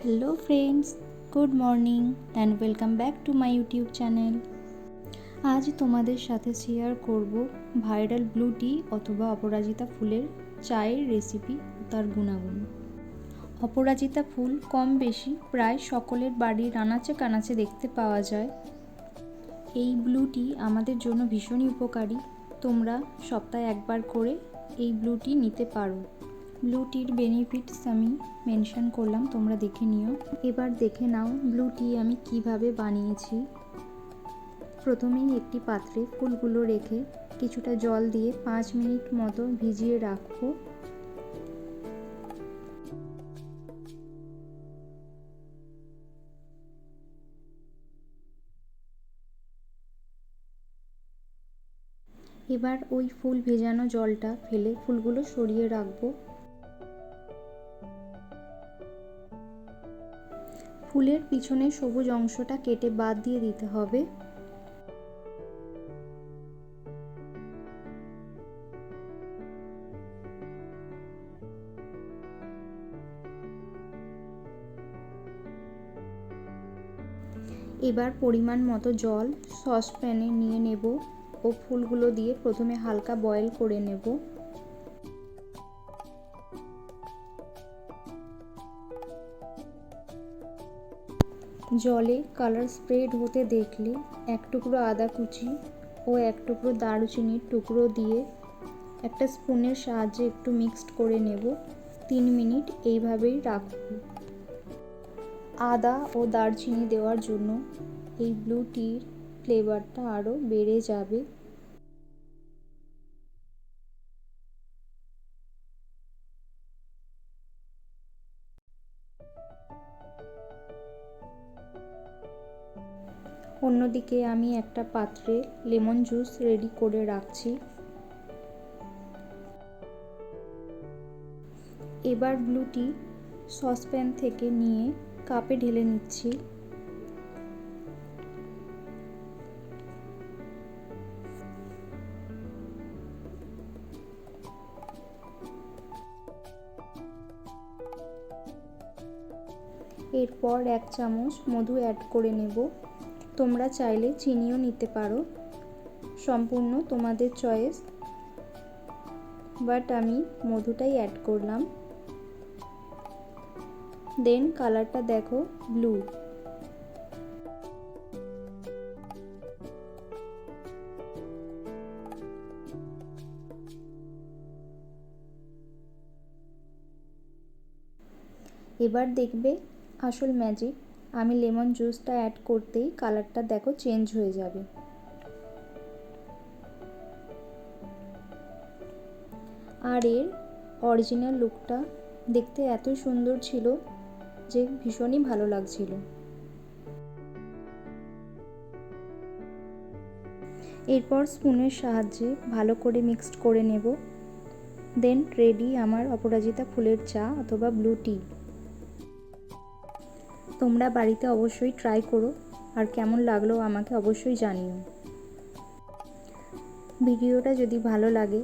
Hello friends, good morning and welcome back to my YouTube channel. আজ তোমাদের সাথে share করব ভাইরাল ব্লু টি অথবা অপরাজিতা ফুলের চায়ের রেসিপি ও তার গুণাগুণ। অপরাজিতা ফুল কম বেশি প্রায় সকলের বাড়ির আনাচে কানাচে দেখতে পাওয়া যায়। এই ব্লু টি আমাদের জন্য ভীষণই উপকারী। তোমরা সপ্তাহে একবার করে এই ব্লু টি নিতে পারো। ব্লু টির বেনিফিটস আমি মেনশন করলাম, তোমরা দেখে নিও। এবার দেখে নাও ব্লু টি আমি কিভাবে বানিয়েছি। প্রথমেই একটি পাত্রে ফুলগুলো রেখে কিছুটা জল দিয়ে 5 মিনিট মতো ভিজিয়ে রাখবো। এবার ওই ফুল ভেজানো জলটা ফেলে ফুলগুলো সরিয়ে রাখবো। ফুলের পিছনে সবুজ অংশটা কেটে বাদ দিয়ে দিতে হবে। এবার পরিমাণ মতো জল সসপ্যানে নিয়ে নেব ও ফুলগুলো দিয়ে প্রথমে হালকা বয়েল করে নেব। জলে কালার স্প্রেড হতে দেখলে এক টুকরো আদা কুচি ও এক টুকরো দারুচিনির টুকরো দিয়ে একটা স্পুনের সাহায্যে একটু মিক্সড করে নেব। 3 মিনিট এইভাবেই রাখব। আদা ও দারচিনি দেওয়ার জন্য এই ব্লু টির ফ্লেভারটা আরও বেড়ে যাবে। অন্যদিকে আমি একটা পাত্রে লেমন জুস রেডি করে রাখছি। এবার ব্লু টি সসপ্যান থেকে নিয়ে কাপে ঢেলে নিচ্ছি। এরপর 1 চামচ মধু অ্যাড করে নেব। তোমরা চাইলে চিনিও নিতে পারো, সম্পূর্ণ তোমাদের চয়েস, বাট আমি মধুটাই অ্যাড করলাম। দেন কালারটা দেখো, ব্লু। এবার দেখবে আসল ম্যাজিক, আমি লেমন জুসটা অ্যাড করতেই কালারটা দেখো চেঞ্জ হয়ে যাবে। আর এর অরিজিনাল লুকটা দেখতে এত সুন্দর ছিল যে ভীষণই ভালো লাগছিল। এরপর স্পুনের সাহায্যে ভালো করে মিক্সড করে নেব। দেন রেডি আমার অপরাজিতা ফুলের চা অথবা ব্লু টি। তোমরা বাড়িতে অবশ্যই ট্রাই করো আর কেমন লাগলো আমাকে অবশ্যই জানিও। ভিডিওটা যদি ভালো লাগে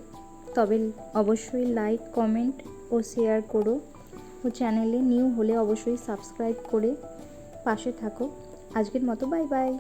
তবে অবশ্যই লাইক, কমেন্ট ও শেয়ার করো ও চ্যানেলে নিউ হলে অবশ্যই সাবস্ক্রাইব করে পাশে থাকো। আজকের মতো বাই বাই।